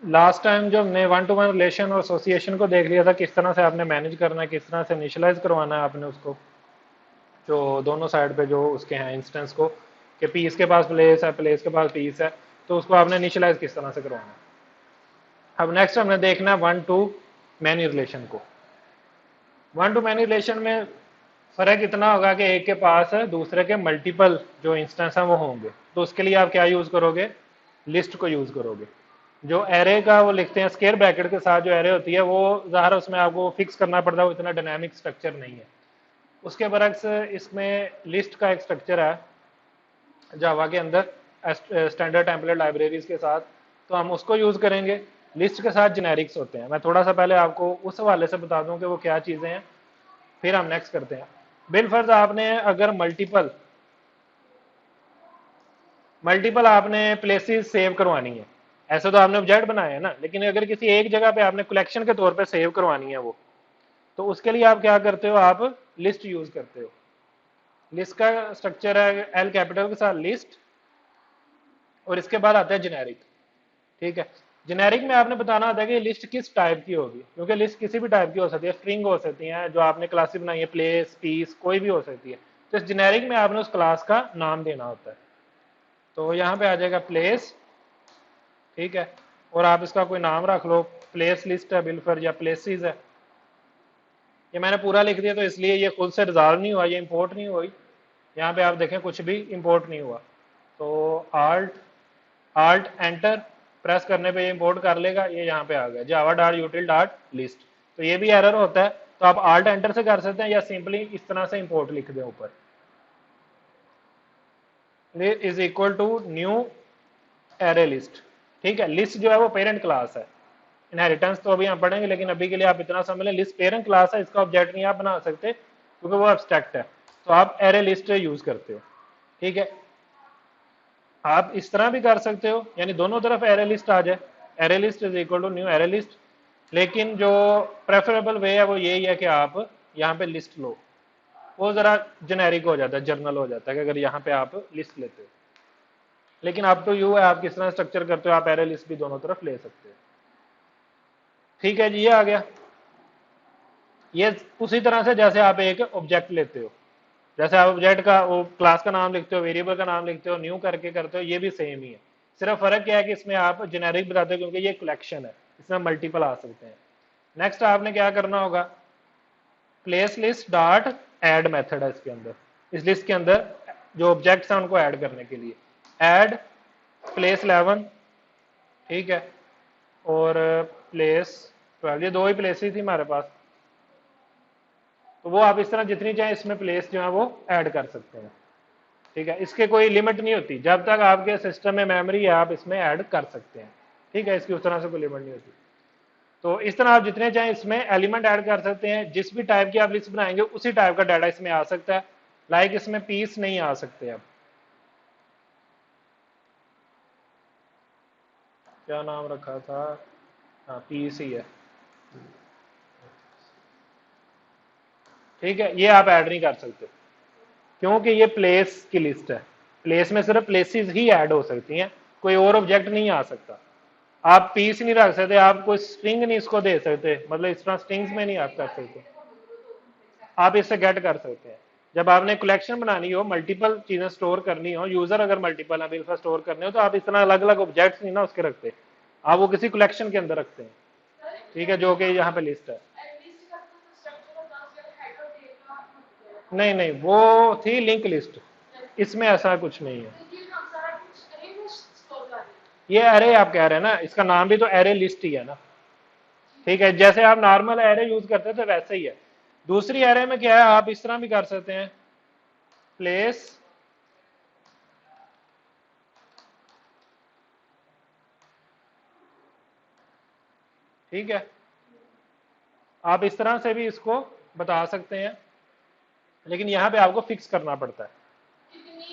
Last time जो हमने one two one relation और एसोसिएशन को देख लिया था, किस तरह से आपने मैनेज करना है, किस तरह से इनिशियलाइज करवाना है आपने उसको, जो दोनों साइड पे जो उसके हैं इंस्टेंस को, कि पीस के पास प्लेस है, प्लेस के पास पीस है, तो उसको आपने इनिशियलाइज किस तरह से करवाना है। अब नेक्स्ट हमने देखना है वन टू मैनी रिलेशन को। वन टू मैनी रिलेशन में फर्क इतना होगा कि एक के पास दूसरे के मल्टीपल जो इंस्टेंस हैं वो होंगे, तो उसके लिए आप क्या यूज करोगे, लिस्ट को यूज करोगे। जो एरे का वो लिखते हैं स्क्वायर ब्रैकेट के साथ, जो एरे होती है वो ज़ाहिर उसमें आपको फिक्स करना पड़ता है, वो इतना डायनामिक स्ट्रक्चर नहीं है। उसके बरक्स इसमें लिस्ट का एक स्ट्रक्चर है जावा के अंदर स्टैंडर्ड टेम्पलेट लाइब्रेरीज के साथ, तो हम उसको यूज करेंगे। लिस्ट के साथ जेनेरिक्स होते हैं। मैं थोड़ा सा पहले आपको उस हवाले से बता दूं कि वो क्या चीजें हैं, फिर हम नेक्स्ट करते हैं। बिलफर्ज आपने अगर मल्टीपल मल्टीपल आपने प्लेसेस सेव करवानी है, ऐसे तो आपने ऑब्जेक्ट बनाया है ना, लेकिन अगर किसी एक जगह पे आपने कलेक्शन के तौर पे सेव करवानी है वो, तो उसके लिए आप क्या करते हो, आप लिस्ट यूज करते हो। लिस्ट का स्ट्रक्चर है एल कैपिटल के साथ लिस्ट, और इसके बाद आता है जेनेरिक। ठीक है, जेनेरिक में आपने बताना होता है कि लिस्ट किस टाइप की होगी, क्योंकि लिस्ट किसी भी टाइप की हो सकती है, स्ट्रिंग हो सकती है जो आपने क्लासेस बनाई है, प्लेस पीस कोई भी हो सकती है। तो इस जेनेरिक में आपने उस क्लास का नाम देना होता है। तो यहाँ पे आ जाएगा प्लेस, ठीक है, और आप इसका कोई नाम रख लो, प्लेस लिस्ट है बिलफर या प्लेसेस है। ये मैंने पूरा लिख दिया तो इसलिए ये खुद से रिजॉल्व नहीं हुआ, ये इंपोर्ट नहीं हुई। यहाँ पे आप देखें कुछ भी इंपोर्ट नहीं हुआ। तो आल्ट आल्ट एंटर प्रेस करने पे ये इंपोर्ट कर लेगा, ये यहाँ पे आ गया जावा डॉट यूटिल डॉट लिस्ट। तो ये भी एरर होता है, तो आप आल्ट एंटर से कर सकते हैं या सिंपली इस तरह से इंपोर्ट लिख दें ऊपर, is equal to new array list. ठीक है, लिस्ट जो है वो पेरेंट क्लास है। इनहेरिटेंस तो अभी हम पढ़ेंगे, लेकिन अभी के लिए आप इतना समझ लें, लिस्ट पेरेंट क्लास है, इसका ऑब्जेक्ट नहीं आप बना सकते क्योंकि वो एब्स्ट्रैक्ट है। तो आप एरे लिस्ट यूज करते हो। ठीक है, आप इस तरह भी कर सकते हो, यानी दोनों तरफ एरे लिस्ट आ जाए, array list is equal to new array list. लेकिन जो प्रेफरेबल वे है वो यही है कि आप यहाँ पे लिस्ट लो, वो जरा जेनेरिक हो जाता है, जर्नल हो जाता है कि अगर यहाँ पे आप लिस्ट लेते हो। लेकिन अब तो यू है, आप किस तरह स्ट्रक्चर करते हो, आप एरे लिस्ट भी दोनों तरफ ले सकते हो। ठीक है जी, ये आ गया। ये उसी तरह से जैसे आप एक ऑब्जेक्ट लेते हो, जैसे आप ऑब्जेक्ट का वो क्लास का नाम लिखते हो, वेरिएबल का नाम लिखते हो, न्यू करके करते हो, ये भी सेम ही है। सिर्फ फर्क क्या है कि इसमें आप जेनेरिक बताते हो क्योंकि ये कलेक्शन है, इसमें मल्टीपल आ सकते हैं। नेक्स्ट आपने क्या करना होगा, place list dot add method है इसके अंदर, इस लिस्ट के अंदर जो ऑब्जेक्ट्स हैं उनको ऐड करने के लिए ऐड प्लेस 11, ठीक है, और प्लेस 12, ये दो ही प्लेसेस थी हमारे पास। तो वो आप इस तरह जितनी चाहे इसमें प्लेस जो है वो ऐड कर सकते हैं। ठीक है, इसके कोई लिमिट नहीं होती, जब तक आपके सिस्टम में मेमोरी है आप इसमें ऐड कर सकते हैं। ठीक है, इसकी उस तरह से कोई लिमिट नहीं होती। तो इस तरह आप जितने चाहें इसमें एलिमेंट ऐड कर सकते हैं, जिस भी टाइप की आप लिस्ट बनाएंगे उसी टाइप का डाटा इसमें आ सकता है। लाइक इसमें पीस नहीं आ सकते। अब क्या नाम रखा था, हाँ पीस ही है। ठीक है, ये आप ऐड नहीं कर सकते क्योंकि ये प्लेस की लिस्ट है, प्लेस में सिर्फ प्लेसेस ही ऐड हो सकती हैं, कोई और ऑब्जेक्ट नहीं आ सकता। आप पीस नहीं रख सकते, आप कोई स्ट्रिंग नहीं इसको दे सकते, मतलब इस तरह स्ट्रिंग्स में नहीं आप कर सकते। आप इससे गेट कर सकते हैं। जब आपने कलेक्शन बनानी हो, मल्टीपल चीजें स्टोर करनी हो, यूजर अगर मल्टीपल है बिल्कुल स्टोर करने हो, तो आप इस तरह अलग अलग ऑब्जेक्ट्स नहीं ना उसके रखते, आप वो किसी कलेक्शन के अंदर रखते हैं। ठीक है, जो कि यहाँ पे लिस्ट है। नहीं नहीं, वो थी लिंक लिस्ट, इसमें ऐसा कुछ नहीं है। ये एरे आप कह रहे हैं ना, इसका नाम भी तो एरे लिस्ट ही है ना। ठीक है, जैसे आप नॉर्मल एरे यूज करते थे वैसे ही है। दूसरी एरे में क्या है, आप इस तरह भी कर सकते हैं, प्लेस ठीक है, आप इस तरह से भी इसको बता सकते हैं, लेकिन यहां पे आपको फिक्स करना पड़ता है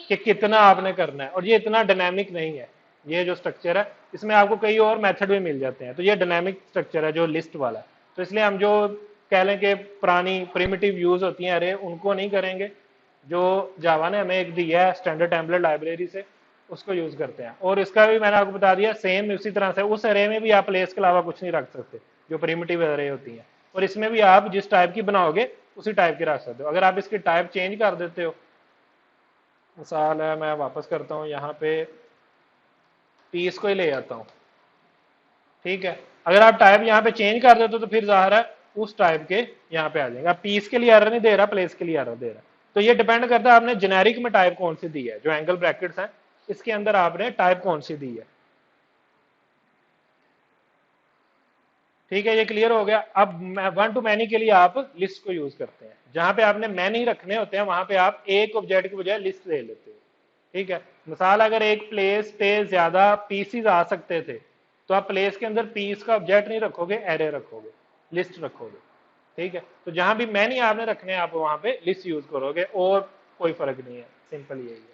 कि कितना आपने करना है, और ये इतना डायनामिक नहीं है। ये जो स्ट्रक्चर है इसमें आपको कई और मेथड भी मिल जाते हैं, तो ये डायनामिक स्ट्रक्चर है जो लिस्ट वाला है। तो इसलिए हम जो कह लें कि पुरानी प्रिमिटिव यूज होती हैं अरे, उनको नहीं करेंगे। जो जावा ने हमें एक दिया है स्टैंडर्ड टेम्पलेट लाइब्रेरी से, उसको यूज करते हैं। और इसका भी मैंने आपको बता दिया सेम उसी तरह से, उस अरे में भी आप प्लेस के अलावा कुछ नहीं रख सकते जो प्रिमिटिव अरे होती है, और इसमें भी आप जिस टाइप की बनाओगे उसी टाइप की रख सकते हो। अगर आप इसकी टाइप चेंज कर देते हो, मिसाल है मैं वापस करता हूँ यहाँ पे पीस को ही ले आता हूँ, ठीक है। अगर आप टाइप यहाँ पे चेंज कर देते हो तो फिर जाहिर है उस टाइप के यहाँ पे आ जाएंगे। आप पीस के लिए एरर नहीं दे रहा, प्लेस के लिए एरर दे रहा। तो ये डिपेंड करता है आपने जेनेरिक में टाइप कौन सी दी है, जो एंगल ब्रैकेट्स हैं इसके अंदर आपने टाइप कौन सी दी है, ठीक है। ये क्लियर हो गया। अब वन टू मैनी के लिए आप लिस्ट को यूज करते हैं, जहां पे आपने मैनी रखने होते हैं वहां पे आप एक ऑब्जेक्ट की बजाय लिस्ट ले लेते हो, ठीक है। मिसाल अगर एक प्लेस पे ज्यादा पीसीज आ सकते थे तो आप प्लेस के अंदर पीस का ऑब्जेक्ट नहीं रखोगे, एरे रखोगे, लिस्ट रखोगे, ठीक है। तो जहां भी मैनी आपने रखने हैं आप वहां पे लिस्ट यूज करोगे, और कोई फर्क नहीं है, सिंपल यही है,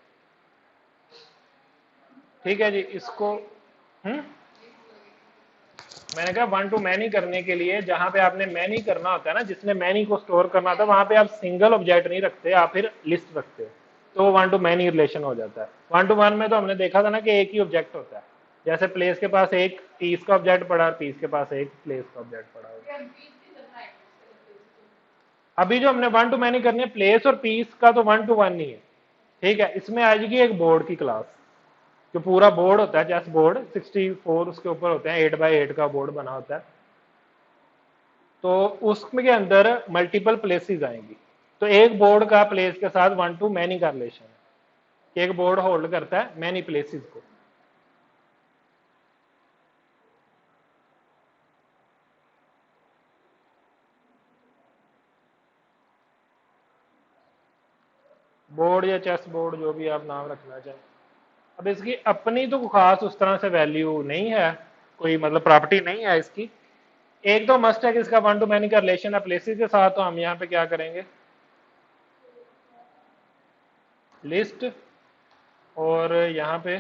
ठीक है जी। इसको मैंने कहा वन टू मैनी करने के लिए जहां पे आपने मैनी करना होता है ना, जिसने मैनी को स्टोर करना था, वहां पे आप सिंगल ऑब्जेक्ट नहीं रखते, आप फिर लिस्ट रखते हो, तो वन टू मैनी रिलेशन हो जाता है। वन टू वन में तो हमने देखा था ना कि एक ही ऑब्जेक्ट होता है, जैसे प्लेस के पास एक पीस का ऑब्जेक्ट पड़ा और पीस के पास एक प्लेस का ऑब्जेक्ट पड़ा होगा। अभी जो हमने वन टू मैनी करनी है प्लेस और पीस का तो वन टू वन ही है, ठीक है। इसमें आ जाएगी एक बोर्ड की क्लास, जो पूरा बोर्ड होता है, चेस बोर्ड 64 उसके ऊपर होते हैं, 8x8 का बोर्ड बना होता है, तो उसमें के अंदर मल्टीपल प्लेसेस आएंगी। तो एक बोर्ड का प्लेस के साथ वन टू मैनी का रिलेशन है, एक बोर्ड होल्ड करता है मैनी प्लेसेस को। बोर्ड या चेस बोर्ड जो भी आप नाम रखना चाहें। अब इसकी अपनी तो खास उस तरह से वैल्यू नहीं है, कोई मतलब प्रॉपर्टी नहीं है इसकी। एक तो मस्ट है कि इसका वन टू मैनी का रिलेशन है प्लेसेस के साथ, तो हम यहाँ पे क्या करेंगे, लिस्ट और यहाँ पे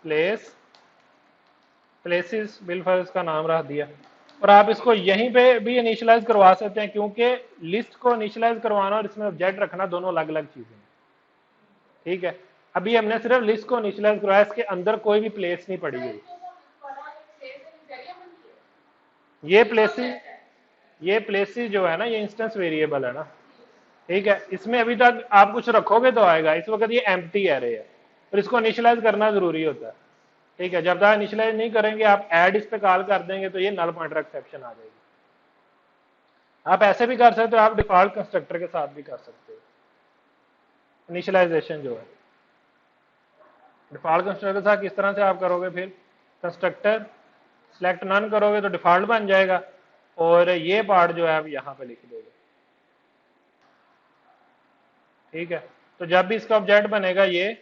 प्लेस, प्लेसेस बिलफर्ज का नाम रख दिया। और आप इसको यहीं पे भी इनिशियलाइज करवा सकते हैं, क्योंकि लिस्ट को इनिशियलाइज करवाना और इसमें ऑब्जेक्ट रखना दोनों अलग अलग चीजें हैं, ठीक है। अभी हमने सिर्फ लिस्ट को इनिशियलाइज करवाया, इसके अंदर कोई भी प्लेस नहीं पड़ी हुई। ये प्लेसेस जो है ना, ये इंस्टेंस वेरिएबल है ना, ठीक है। इसमें अभी तक आप कुछ रखोगे तो आएगा, इस वक्त ये एम्प्टी एरे है, और इसको इनिशियलाइज करना जरूरी होता है, ठीक है। जब तक इनिशियलाइज नहीं करेंगे, आप ऐड इस पे कॉल कर देंगे तो ये नल पॉइंटर एक्सेप्शन आ जाएगी। आप ऐसे भी कर सकते हो, आप डिफॉल्ट कंस्ट्रक्टर के साथ भी कर सकते हो इनिशियलाइजेशन जो है। डिफॉल्ट कंस्ट्रक्टर के साथ किस तरह से आप करोगे, फिर कंस्ट्रक्टर सेलेक्ट नन करोगे तो डिफॉल्ट बन जाएगा, और ये पार्ट जो है आप यहाँ पे लिख दोगे, ठीक है। तो जब भी इसका ऑब्जेक्ट बनेगा, ये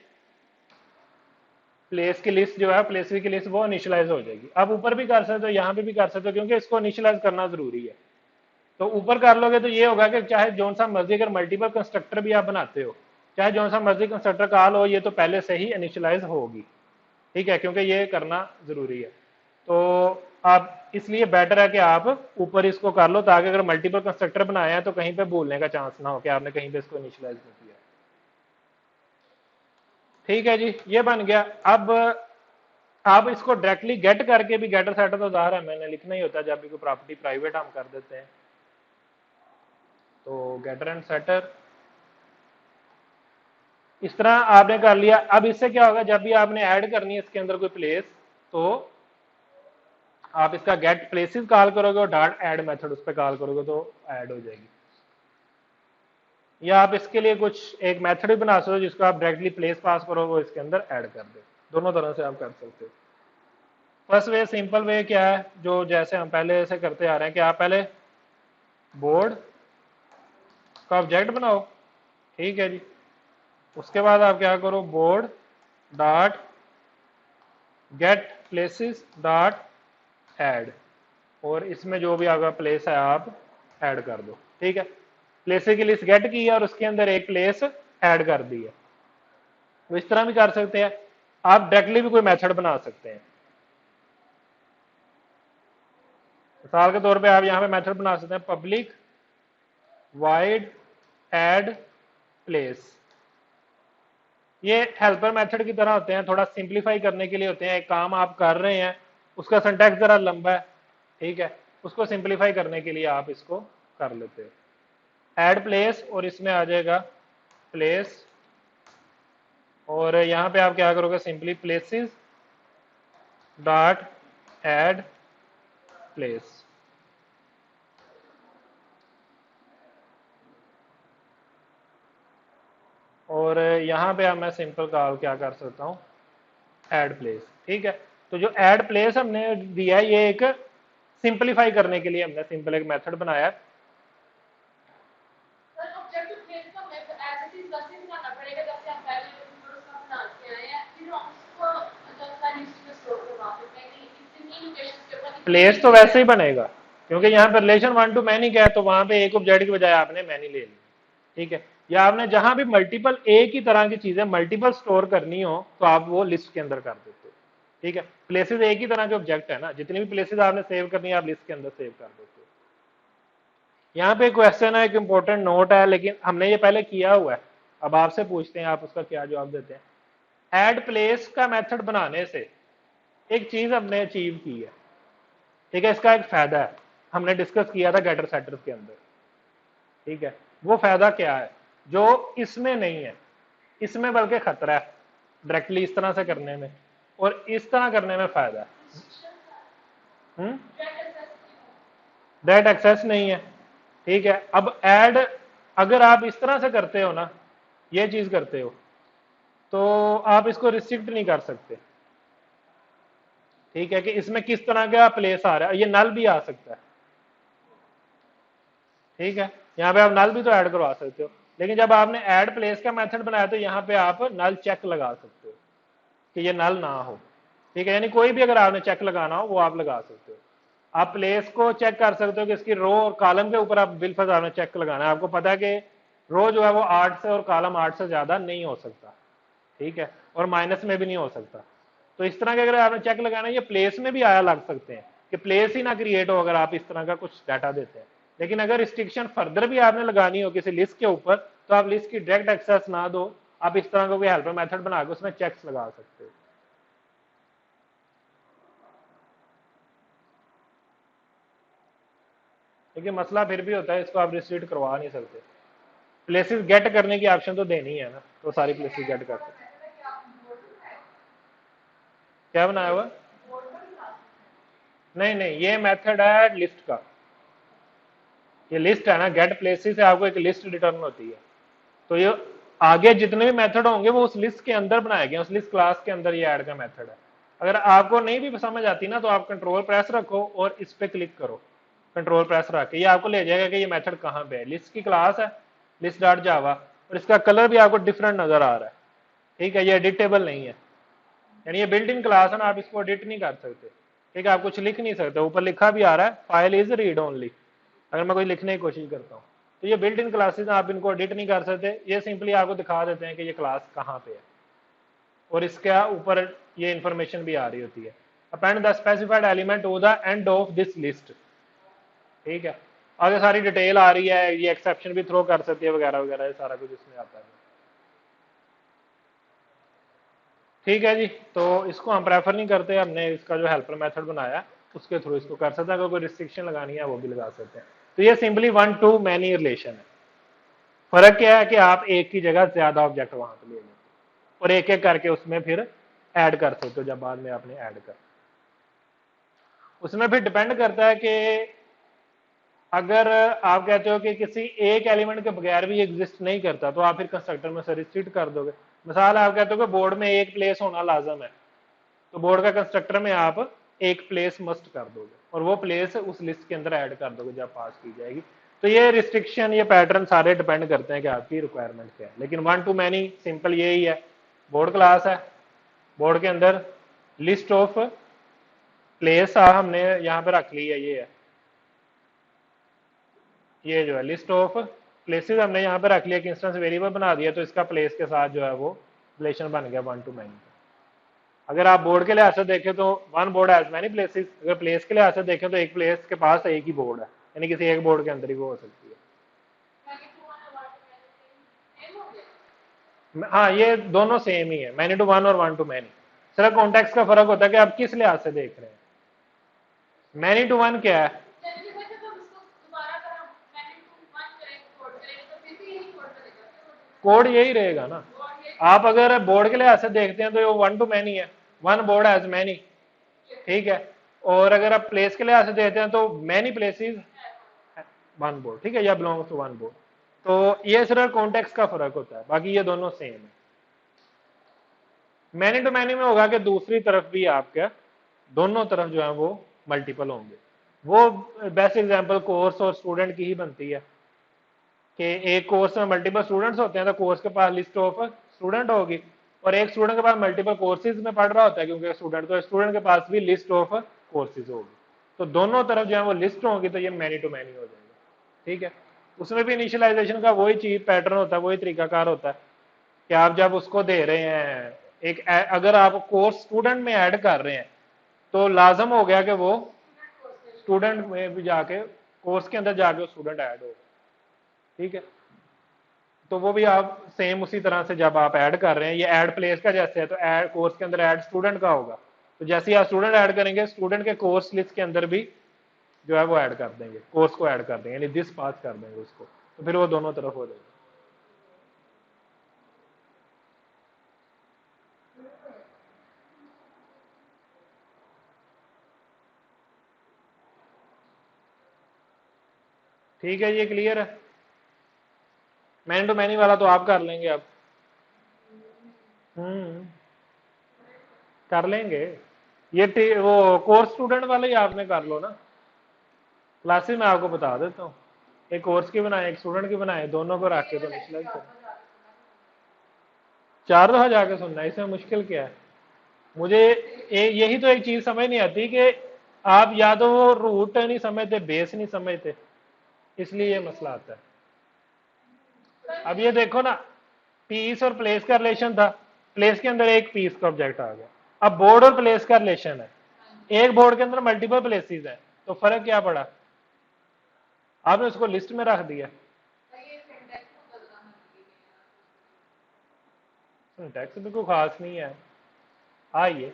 प्लेस की लिस्ट जो है, प्लेस की लिस्ट वो इनिशियलाइज हो जाएगी। आप ऊपर भी कर सकते हो, यहाँ पे भी कर सकते हो, क्योंकि इसको इनिशियलाइज करना जरूरी है। तो ऊपर कर लोगे तो ये होगा कि चाहे जो सा मर्जी, अगर मल्टीपल कंस्ट्रक्टर भी आप बनाते हो, चाहे जो सा मर्जी कंस्ट्रक्टर कॉल हो, ये तो पहले से ही इनिशियलाइज होगी, ठीक है, क्योंकि ये करना जरूरी है। तो आप इसलिए बेटर है कि आप ऊपर इसको कर लो, ताकि अगर मल्टीपल कंस्ट्रक्टर बनाए हैं तो कहीं पे भूलने का चांस ना हो कि आपने कहीं पे इसको इनिशियलाइज नहीं किया, ठीक है जी। ये बन गया। अब आप इसको डायरेक्टली गेट करके भी, गेटर सेटर तो ज़ाहिर है मैंने लिखना ही होता है, जब भी कोई प्रॉपर्टी प्राइवेट हम कर देते हैं, तो गेटर एंड सेटर इस तरह आपने कर लिया। अब इससे क्या होगा, जब भी आपने ऐड करनी है इसके अंदर कोई प्लेस, तो आप इसका गेट प्लेसेस कॉल करोगे और डॉट ऐड मेथड उस पर कॉल करोगे तो ऐड हो जाएगी। या आप इसके लिए कुछ एक मेथड भी बना सकते हो जिसको आप डायरेक्टली प्लेस पास करोगे और इसके अंदर ऐड कर दो। दोनों तरह से आप कर सकते हो। फर्स्ट वे, सिंपल वे क्या है, जो जैसे हम पहले से करते आ रहे हैं, कि आप पहले बोर्ड का ऑब्जेक्ट बनाओ, ठीक है जी। उसके बाद आप क्या करो, board dot gate places dot add, और इसमें जो भी आपका प्लेस है आप ऐड कर दो, ठीक है। प्लेसेस की लिस्ट गेट की है और उसके अंदर एक प्लेस ऐड कर दी है। तो इस तरह भी कर सकते हैं। आप डायरेक्टली भी कोई मेथड बना सकते हैं। मिसाल के तौर पे आप यहां पे मेथड बना सकते हैं, पब्लिक वाइड ऐड प्लेस, ये हेल्पर मेथड की तरह होते हैं, थोड़ा सिंप्लीफाई करने के लिए होते हैं। एक काम आप कर रहे हैं, उसका सिंटैक्स जरा लंबा है, ठीक है, उसको सिंप्लीफाई करने के लिए आप इसको कर लेते हो। ऐड प्लेस, और इसमें आ जाएगा प्लेस, और यहां पे आप क्या करोगे, simply places dot add place. और यहां पे अब मैं सिंपल कॉल क्या कर सकता हूं, ऐड प्लेस। ठीक है, तो जो ऐड प्लेस हमने दिया है, ये एक सिंपलीफाई करने के लिए हमने सिंपल एक मेथड बनाया है। प्लेस तो वैसे ही बनेगा, क्योंकि यहाँ पर रिलेशन वन टू मैनी क्या है, तो वहां पे एक ऑब्जेक्ट की बजाय आपने मैनी ले ली। ठीक है, या आपने जहां भी मल्टीपल एक ही तरह की चीजें मल्टीपल स्टोर करनी हो, तो आप वो लिस्ट के अंदर कर देते हो। ठीक है, प्लेसेस एक ही तरह के ऑब्जेक्ट है ना, जितनी भी प्लेसेस आपने सेव करनी है आप लिस्ट के अंदर सेव कर देते हो। यहाँ पे क्वेश्चन है, एक इंपॉर्टेंट नोट है, लेकिन हमने ये पहले किया हुआ है, अब आपसे पूछते हैं, आप उसका क्या जवाब देते हैं। ऐड प्लेस का मेथड बनाने से एक चीज हमने अचीव की है। ठीक है, इसका एक फायदा है, हमने डिस्कस किया था गेटर सेटर्स के अंदर। ठीक है, वो फायदा क्या है जो इसमें नहीं है, इसमें बल्कि खतरा है डायरेक्टली इस तरह से करने में, और इस तरह करने में फायदा है। डायरेक्ट एक्सेस नहीं है। ठीक है, अब ऐड अगर आप इस तरह से करते हो ना, ये चीज करते हो, तो आप इसको रिस्ट्रिक्ट नहीं कर सकते। ठीक है, कि इसमें किस तरह का प्लेस आ रहा है, ये नल भी आ सकता है। ठीक है, यहाँ पे आप नल भी तो ऐड करवा सकते हो, लेकिन जब आपने ऐड प्लेस का मेथड बनाया तो यहाँ पे आप नल चेक लगा सकते हो कि ये नल ना हो। ठीक है, यानी कोई भी अगर आपने चेक लगाना हो वो आप लगा सकते हो। आप प्लेस को चेक कर सकते हो कि इसकी रो और कॉलम के ऊपर आप बिलफर्ज आपने चेक लगाना है, आपको पता है कि रो जो है वो 8 से और कॉलम 8 से ज्यादा नहीं हो सकता। ठीक है, और माइनस में भी नहीं हो सकता। तो इस तरह के अगर आपने चेक लगाना है, ये प्लेस में भी आया लग सकते हैं कि प्लेस ही ना क्रिएट हो अगर आप इस तरह का कुछ डाटा देते हैं। लेकिन अगर रिस्ट्रिक्शन फर्दर भी आपने लगानी हो किसी लिस्ट के ऊपर, तो आप लिस्ट की डायरेक्ट एक्सेस ना दो, आप इस तरह का कोई हेल्पर मेथड बना के उसमें चेक्स लगा सकते हो। लेकिन मसला फिर भी होता है, इसको आप रिस्ट्रिक्ट करवा नहीं सकते। प्लेसेस गेट करने की ऑप्शन तो देनी है ना, तो सारी प्लेसेस गेट कर सकते। क्या बनाया हुआ? नहीं नहीं, ये मेथड है लिस्ट का। ये लिस्ट है ना, गेट प्लेसेस से आपको एक लिस्ट रिटर्न होती है। तो ये आगे जितने भी मेथड होंगे वो उस लिस्ट के अंदर बनाए गए, उस लिस्ट क्लास के अंदर ये ऐड का मेथड है। अगर आपको नहीं भी समझ आती ना, तो आप कंट्रोल प्रेस रखो और इस पे क्लिक करो, कंट्रोल प्रेस रख के ये आपको ले जाएगा कि ये मेथड कहाँ पे है। लिस्ट की क्लास है, लिस्ट डॉट जावा, और इसका कलर भी आपको डिफरेंट नजर आ रहा है। ठीक है, ये एडिटेबल नहीं है, यानी ये बिल्ट इन क्लास है ना, आप इसको एडिट नहीं कर सकते। ठीक है, आप कुछ लिख नहीं सकते, ऊपर लिखा भी आ रहा है फाइल इज रीड ओनली, अगर मैं कोई लिखने की कोशिश करता हूँ। तो ये बिल्ट इन क्लासेस आप इनको एडिट नहीं कर सकते, ये सिंपली आपको दिखा देते हैं कि ये क्लास कहाँ पे है, और इसके ऊपर ये इंफॉर्मेशन भी आ रही होती है, append the specified element to the end of this list. ठीक है, आगे सारी डिटेल आ रही है, ये एक्सेप्शन भी थ्रो कर सकती है वगैरह वगैरह, ये सारा कुछ इसमें आता है। ठीक है जी, तो इसको हम प्रेफर नहीं करते, हमने इसका जो हेल्पर मेथड बनाया उसके थ्रू इसको कर सकते हैं, अगर कोई रिस्ट्रिक्शन लगानी है वो भी लगा सकते हैं। तो ये simply one two many relation है। फर्क क्या है कि आप एक की जगह ज्यादा ऑब्जेक्ट वहां पे ले लेते हो और एक एक करके उसमें फिर ऐड कर सकते हो जब बाद में आपने ऐड कर। उसमें फिर डिपेंड करता है कि अगर आप कहते हो कि किसी एक एलिमेंट के बगैर भी एग्जिस्ट नहीं करता, तो आप फिर कंस्ट्रक्टर में से रिस्ट्रिक्ट कर दोगे। मिसाल आप कहते हो कि बोर्ड में एक प्लेस होना लाजम है, तो बोर्ड का कंस्ट्रक्टर में आप एक प्लेस मस्ट कर दोगे और वो प्लेस उस लिस्ट के अंदर ऐड कर दोगे जब पास की जाएगी। तो ये रिस्ट्रिक्शन, ये पैटर्न सारे डिपेंड करते हैं कि आपकी रिक्वायरमेंट क्या है, लेकिन वन टू मैनी सिंपल यही है। बोर्ड क्लास है, बोर्ड के अंदर लिस्ट ऑफ प्लेस हमने यहाँ पे रख ली है, ये है, ये जो है लिस्ट ऑफ प्लेसेस हमने यहाँ पे रख लिया, कि इंस्टेंस वेरिएबल बना दिया, तो इसका प्लेस के साथ जो है वो रिलेशन बन गया वन टू मैनी। अगर आप बोर्ड के लिहाज से देखें तो one board has many places, अगर प्लेस के लिहाज से देखें तो एक प्लेस के पास एक ही बोर्ड है, यानी किसी एक बोर्ड के अंदर ही वो हो सकती है। हाँ ये दोनों सेम ही है, मैनी टू वन और वन टू मैनी। सिर्फ कॉन्टेक्स्ट का फर्क होता है कि आप किस लिहाज से देख रहे हैं। मैनी टू वन क्या है? कोड यही रहेगा ना। आप अगर बोर्ड के लिहाज से देखते हैं तो ये वन टू मैनी है, वन बोर्ड हैज मैनी, ठीक है। और अगर आप प्लेस के लिहाज से देखते हैं तो मैनी प्लेसेस वन बोर्ड, ठीक है, या बिलोंग्स टू वन बोर्ड। तो ये सिर्फ कॉन्टेक्स्ट का फर्क होता है, बाकी ये दोनों सेम है। मैनी टू मैनी में होगा कि दूसरी तरफ भी आपके दोनों तरफ जो है वो मल्टीपल होंगे। वो बेस्ट एग्जांपल कोर्स और स्टूडेंट की ही बनती है कि एक कोर्स में मल्टीपल स्टूडेंट्स होते हैं तो कोर्स के पास लिस्ट ऑफ स्टूडेंट होगी, और एक स्टूडेंट के पास मल्टीपल कोर्सेज में पढ़ रहा होता है क्योंकि स्टूडेंट, तो स्टूडेंट के पास भी लिस्ट ऑफ कोर्सेज होगी। तो दोनों तरफ जो है वो लिस्ट होगी, तो ये मैनी टू मैनी हो जाएगा, ठीक है। उसमें भी इनिशियलाइजेशन का वही चीज पैटर्न होता है, वही तरीकाकार होता है कि आप जब उसको दे रहे हैं एक अगर आप कोर्स स्टूडेंट में ऐड कर रहे हैं तो लाजम हो गया कि वो स्टूडेंट में भी जाके कोर्स के अंदर जाके स्टूडेंट ऐड हो, ठीक है। तो वो भी आप सेम उसी तरह से जब आप ऐड कर रहे हैं, ये ऐड प्लेस का जैसे है तो ऐड कोर्स के अंदर ऐड स्टूडेंट का होगा, तो जैसे ही आप स्टूडेंट ऐड करेंगे स्टूडेंट के कोर्स लिस्ट के अंदर भी जो है वो ऐड कर देंगे, कोर्स को ऐड कर देंगे, यानी दिस पास कर देंगे उसको, तो फिर वो दोनों तरफ हो जाएगा। ठीक है, ये क्लियर है। मैन टू मैनी वाला तो आप कर लेंगे अब। कर लेंगे। ये वो कोर्स स्टूडेंट वाले ही आपने कर लो ना, क्लासेस में आपको बता देता हूँ, एक कोर्स की बनाए एक स्टूडेंट की बनाए, दोनों को रख के तो निचला करें। चार दफा जाके सुनना है, इसमें मुश्किल क्या है? मुझे यही तो एक चीज समझ नहीं आती कि आप या तो वो रूट नहीं समझते, बेस नहीं समझते, इसलिए ये मसला आता है। अब ये देखो ना, पीस और प्लेस का रिलेशन था, प्लेस के अंदर एक पीस का ऑब्जेक्ट आ गया। अब बोर्ड और प्लेस का रिलेशन है, एक बोर्ड के अंदर मल्टीपल प्लेसेस हैं, तो फर्क क्या पड़ा? आपने उसको लिस्ट में रख दिया। सिंटैक्स भी कोई खास नहीं है, आइए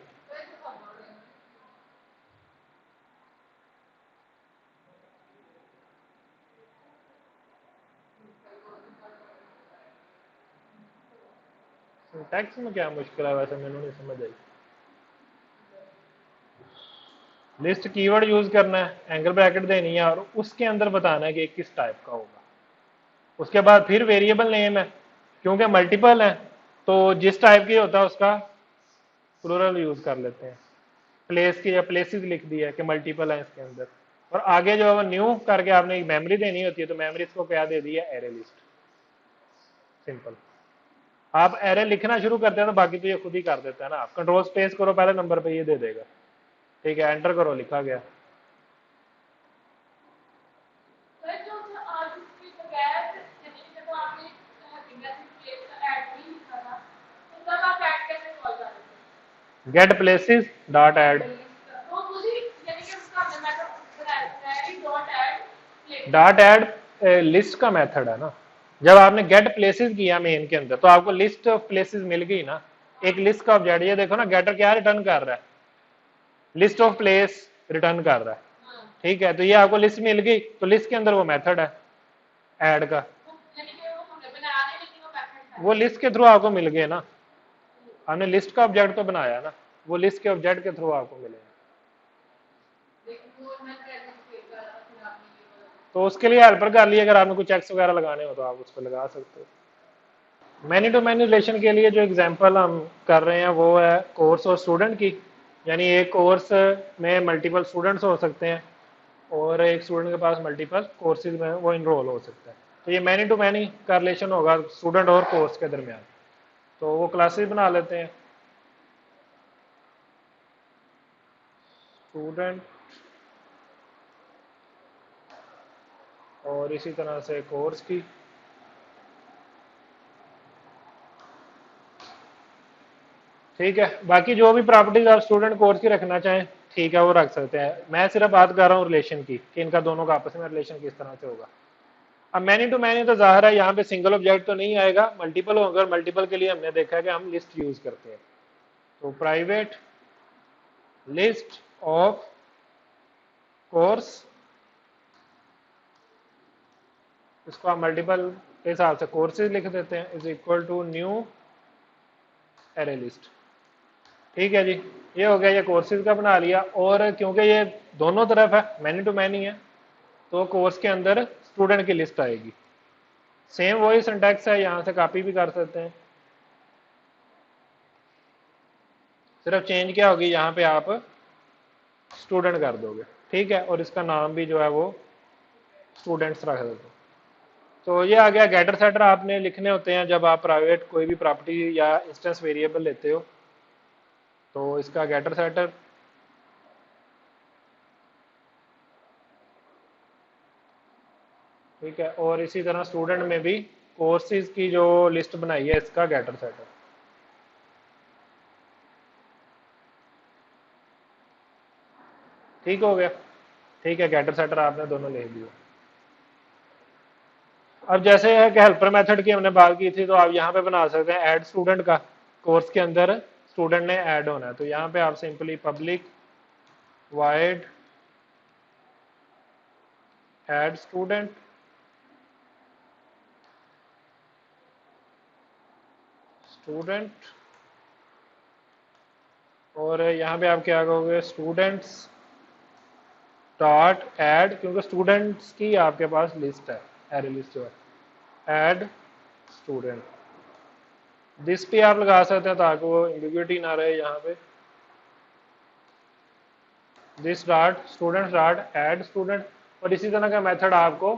सिंटैक्स में क्या मुश्किल है वैसे, मैंने नहीं समझ आई। लिस्ट कीवर्ड यूज करना है, एंगल ब्रैकेट देनी है और उसके अंदर बताना है कि किस टाइप का होगा। उसके बाद फिर वेरिएबल नेम है, क्योंकि मल्टीपल है तो जिस टाइप की होता है उसका प्लूरल यूज कर लेते हैं। प्लेस की या प्लेसेस लिख दिया है कि मल्टीपल है इसके अंदर, और आगे जो है वो न्यू करके आपने एक मेमोरी देनी होती है, तो मेमोरीज को क्या दे दिया? Array list. सिंपल। आप एरे लिखना शुरू करते हैं तो बाकी तो ये खुद ही कर देता है ना, आप कंट्रोल स्पेस करो पहले नंबर पे, ये दे देगा, ठीक है, एंटर करो, लिखा गया। Get places dot add, dot add list का मेथड है ना। जब आपने गेट प्लेसेस किया मेन के अंदर तो आपको लिस्ट ऑफ प्लेसेस मिल गई ना, एक लिस्ट का ऑब्जेक्ट। ये देखो ना, गेटर क्या रिटर्न कर रहा है? लिस्ट ऑफ प्लेस रिटर्न कर रहा है, ठीक है। तो ये आपको लिस्ट मिल गई, तो लिस्ट के अंदर वो मेथड है ऐड का, वो लिस्ट के थ्रू आपको मिल गए ना, हमने लिस्ट का ऑब्जेक्ट तो बनाया ना, वो लिस्ट के ऑब्जेक्ट के थ्रू आपको मिलेगा। तो उसके लिए हेल्पर कर लिए, अगर आपने कुछ चेक्स वगैरह लगाने हो तो आप उसको लगा सकते हो। मैनी टू मैनी रिलेशन के लिए जो एग्जांपल हम कर रहे हैं वो है कोर्स और स्टूडेंट की, यानी एक कोर्स में मल्टीपल स्टूडेंट्स हो सकते हैं और एक स्टूडेंट के पास मल्टीपल कोर्सेज में वो इनरोल हो सकता है। तो ये मैनी टू मैनी का रिलेशन होगा स्टूडेंट और कोर्स के दरमियान। तो वो क्लासेस बना लेते हैं, स्टूडेंट और इसी तरह से कोर्स की। ठीक है, बाकी जो भी प्रॉपर्टीज आप स्टूडेंट कोर्स की रखना चाहें ठीक है वो रख सकते हैं। मैं सिर्फ बात कर रहा हूँ रिलेशन की कि इनका दोनों का आपस में रिलेशन किस तरह से होगा। अब मैनी टू मैनी तो जाहिर है यहाँ पे सिंगल ऑब्जेक्ट तो नहीं आएगा, मल्टीपल होगा, मल्टीपल के लिए हमने देखा है कि हम लिस्ट यूज करते हैं। तो प्राइवेट लिस्ट ऑफ कोर्स, इसको आप मल्टीपल के हिसाब से कोर्सेज लिख देते हैं, is equal to new array list. ठीक है जी, ये हो गया, ये कोर्सेज का बना लिया। और क्योंकि ये दोनों तरफ है, मैनी टू मैनी है, तो कोर्स के अंदर स्टूडेंट की लिस्ट आएगी। सेम वही सिंटैक्स है, यहां से कॉपी भी कर सकते हैं, सिर्फ चेंज क्या होगी, यहाँ पे आप स्टूडेंट कर दोगे। ठीक है, और इसका नाम भी जो है वो स्टूडेंट्स रख देते। तो ये आ गया गेटर सेटर आपने लिखने होते हैं जब आप प्राइवेट कोई भी प्रॉपर्टी या इंस्टेंस वेरिएबल लेते हो, तो इसका गेटर सेटर। ठीक है, और इसी तरह स्टूडेंट में भी कोर्सेज की जो लिस्ट बनाई है इसका गेटर सेटर। ठीक हो गया। ठीक है, गेटर सेटर आपने दोनों लिख दिए। अब जैसे है कि हेल्पर मेथड की हमने बात की थी, तो आप यहाँ पे बना सकते हैं ऐड स्टूडेंट का, कोर्स के अंदर स्टूडेंट ने ऐड होना है, तो यहाँ पे आप simply public wide add student, और यहाँ पे आप क्या कहोगे, स्टूडेंट्स डॉट ऐड, क्योंकि स्टूडेंट्स की आपके पास लिस्ट है, एरे लिस्ट जो है, ऐड स्टूडेंट। दिस पे आप लगा सकते हैं ताकि वो एम्बिग्युइटी ना रहे यहाँ पे। This dot student dot add student, और इसी तरह का मेथड आपको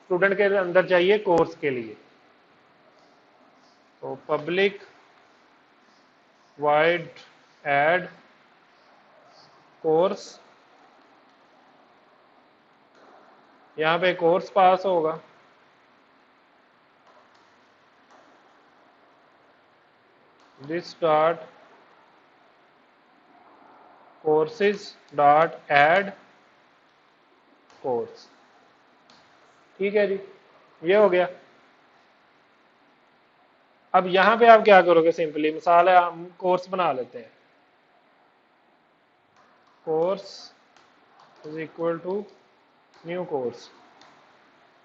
स्टूडेंट के अंदर चाहिए कोर्स के लिए, तो पब्लिक वाइड ऐड कोर्स, यहाँ पे कोर्स पास होगा, this dot courses dot add course. ठीक है जी, ये हो गया। अब यहां पे आप क्या करोगे, सिंपली मिसाल है हम कोर्स बना लेते हैं, course is equal to new course.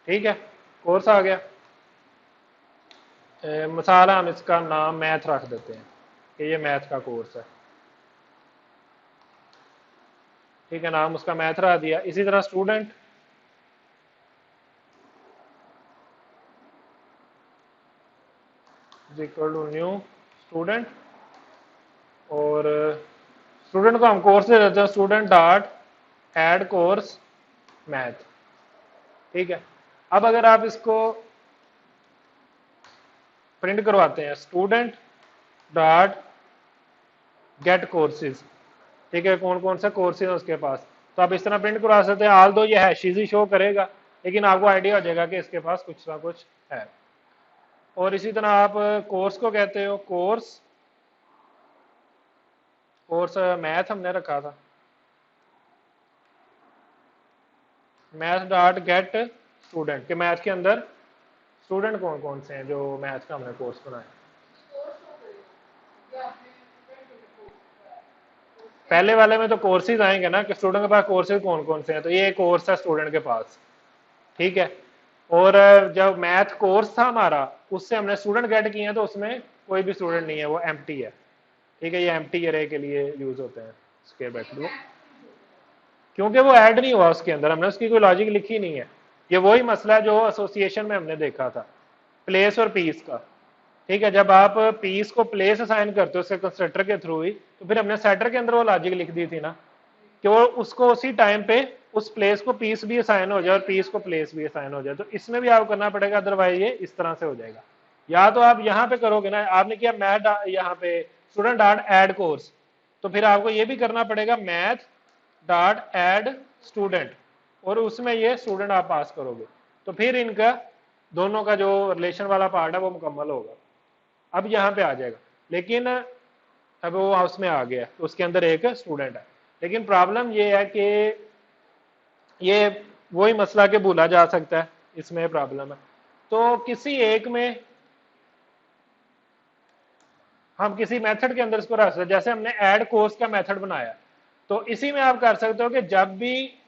ठीक है, कोर्स आ गया। मिसाल हम इसका नाम मैथ रख देते हैं कि ये मैथ का कोर्स है। ठीक है, नाम उसका मैथ रख दिया। इसी तरह student, is equal to new student, और स्टूडेंट को हम कोर्स दे देते हैं, student dot add course math. ठीक है, अब अगर आप इसको प्रिंट करवाते हैं, स्टूडेंट डॉट गेट कोर्सेज, ठीक है, कौन कौन से कोर्सेज है उसके पास, तो आप इस तरह प्रिंट करवा सकते हैं। आल दो ये हैशेस ही शो करेगा, लेकिन आपको आइडिया हो जाएगा कि इसके पास कुछ ना कुछ है। और इसी तरह आप कोर्स को कहते हो कोर्स, कोर्स मैथ हमने रखा था, मैथ डॉट गेट स्टूडेंट, के मैथ के अंदर स्टूडेंट कौन कौन से हैं जो मैथ का हमने कोर्स बनाया। पहले वाले में तो कोर्सेज आएंगे ना कि स्टूडेंट के पास कोर्सेज कौन कौन से हैं, तो ये कोर्स है स्टूडेंट के पास। ठीक है, और जब मैथ कोर्स था हमारा, उससे हमने स्टूडेंट गेट किए हैं, तो उसमें कोई भी स्टूडेंट नहीं है, वो एम्प्टी है। ठीक है, ये एम्प्टी अरे के लिए यूज होते हैं स्क्वायर ब्रैकेट, क्योंकि वो ऐड नहीं हुआ उसके अंदर, हमने उसकी कोई लॉजिक लिखी नहीं है। ये वही मसला है जो एसोसिएशन में हमने देखा था, प्लेस और पीस का। ठीक है, जब आप पीस को प्लेस असाइन करते हो उसके कंस्ट्रक्टर के थ्रू ही, तो फिर हमने सेटर के अंदर वो लॉजिक लिख दी थी ना कि वो उसको उसी टाइम पे उस प्लेस को पीस भी असाइन हो जाए और पीस को प्लेस भी असाइन हो जाए। तो इसमें भी आपको करना पड़ेगा, अदरवाइज ये इस तरह से हो जाएगा। या तो आप यहाँ पे करोगे ना, आपने किया मैथ यहाँ पे स्टूडेंट डॉट ऐड कोर्स, तो फिर आपको ये भी करना पड़ेगा मैथ डॉट ऐड स्टूडेंट, और उसमें ये स्टूडेंट आप पास करोगे, तो फिर इनका दोनों का जो रिलेशन वाला पार्ट है वो मुकम्मल होगा। अब यहाँ पे आ जाएगा, लेकिन अब वो हाउस में आ गया, उसके अंदर एक स्टूडेंट है, लेकिन प्रॉब्लम ये है कि ये वही मसला के भूला जा सकता है इसमें प्रॉब्लम है। तो किसी एक में हम किसी मेथड के अंदर इसको रख सकते, जैसे हमने ऐड कोर्स का मेथड बनाया, तो इसी में आप कर सकते हो कि जब भी,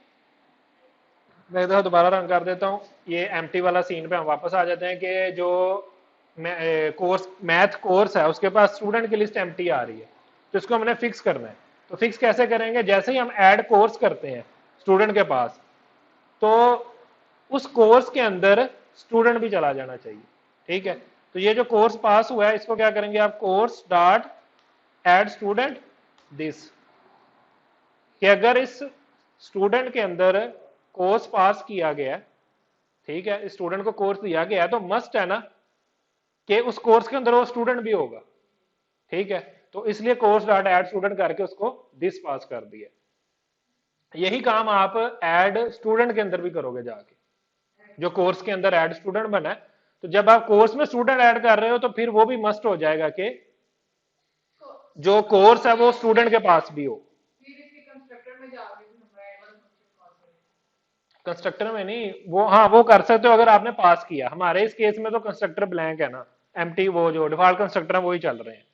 मैं दोबारा रन कर देता हूँ, ये एम्प्टी वाला सीन पे हम वापस आ जाते हैं कि जो कोर्स मैथ कोर्स है उसके पास स्टूडेंट की लिस्ट एम्प्टी आ रही है, तो इसको हमने फिक्स करना है। तो फिक्स कैसे करेंगे, जैसे ही हम ऐड कोर्स करते हैं स्टूडेंट के पास, तो उस कोर्स के अंदर स्टूडेंट भी चला जाना चाहिए। ठीक है, तो ये जो कोर्स पास हुआ है इसको क्या करेंगे आप, course dot add student this, कि अगर इस स्टूडेंट के अंदर कोर्स पास किया गया, ठीक है, इस स्टूडेंट को कोर्स दिया गया है, तो मस्ट है ना कि उस कोर्स के अंदर वो स्टूडेंट भी होगा। ठीक है, तो इसलिए कोर्स डॉट एड स्टूडेंट करके उसको दिस पास कर दिया। यही काम आप ऐड स्टूडेंट के अंदर भी करोगे जाके, जो कोर्स के अंदर ऐड स्टूडेंट बना है, तो जब आप कोर्स में स्टूडेंट ऐड कर रहे हो तो फिर वो भी मस्ट हो जाएगा कि जो कोर्स है वो स्टूडेंट के पास भी हो। कंस्ट्रक्टर में नहीं, वो हाँ वो कर सकते हो अगर आपने पास किया। हमारे इस केस में तो कंस्ट्रक्टर ब्लैंक है ना, एम्प्टी, वो जो डिफॉल्ट कंस्ट्रक्टर है वही चल रहे हैं।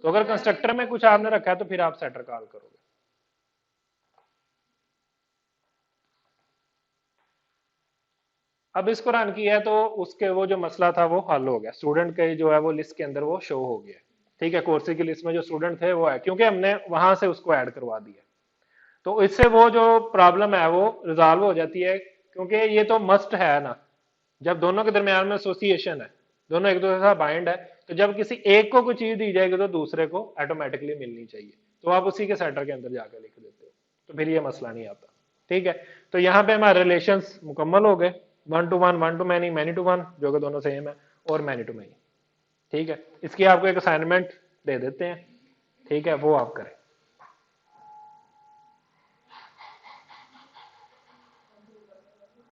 तो अगर कंस्ट्रक्टर में कुछ आपने रखा है तो फिर आप सेटर कॉल करोगे। अब इसको रन किया है तो उसके वो जो मसला था वो हल हो गया, स्टूडेंट के जो है वो लिस्ट के अंदर वो शो हो गया। ठीक है, कोर्सेज की लिस्ट में जो स्टूडेंट थे वो है, क्योंकि हमने वहां से उसको ऐड करवा दिया। तो इससे वो जो प्रॉब्लम है वो रिजॉल्व हो जाती है, क्योंकि ये तो मस्ट है ना, जब दोनों के दरमियान में एसोसिएशन है, दोनों एक दूसरे के साथ बाइंड है, तो जब किसी एक को कोई चीज दी जाएगी तो दूसरे को ऑटोमेटिकली मिलनी चाहिए, तो आप उसी के सेटर के अंदर जाकर लिख देते हो, तो फिर ये मसला नहीं आता। ठीक है, तो यहाँ पे हमारे रिलेशंस मुकम्मल हो गए, 1 to 1, 1 to many, many to 1, जो कि दोनों सेम है, और मैनी टू मैनी। ठीक है, इसकी आपको एक असाइनमेंट दे देते हैं, ठीक है, वो आप करें।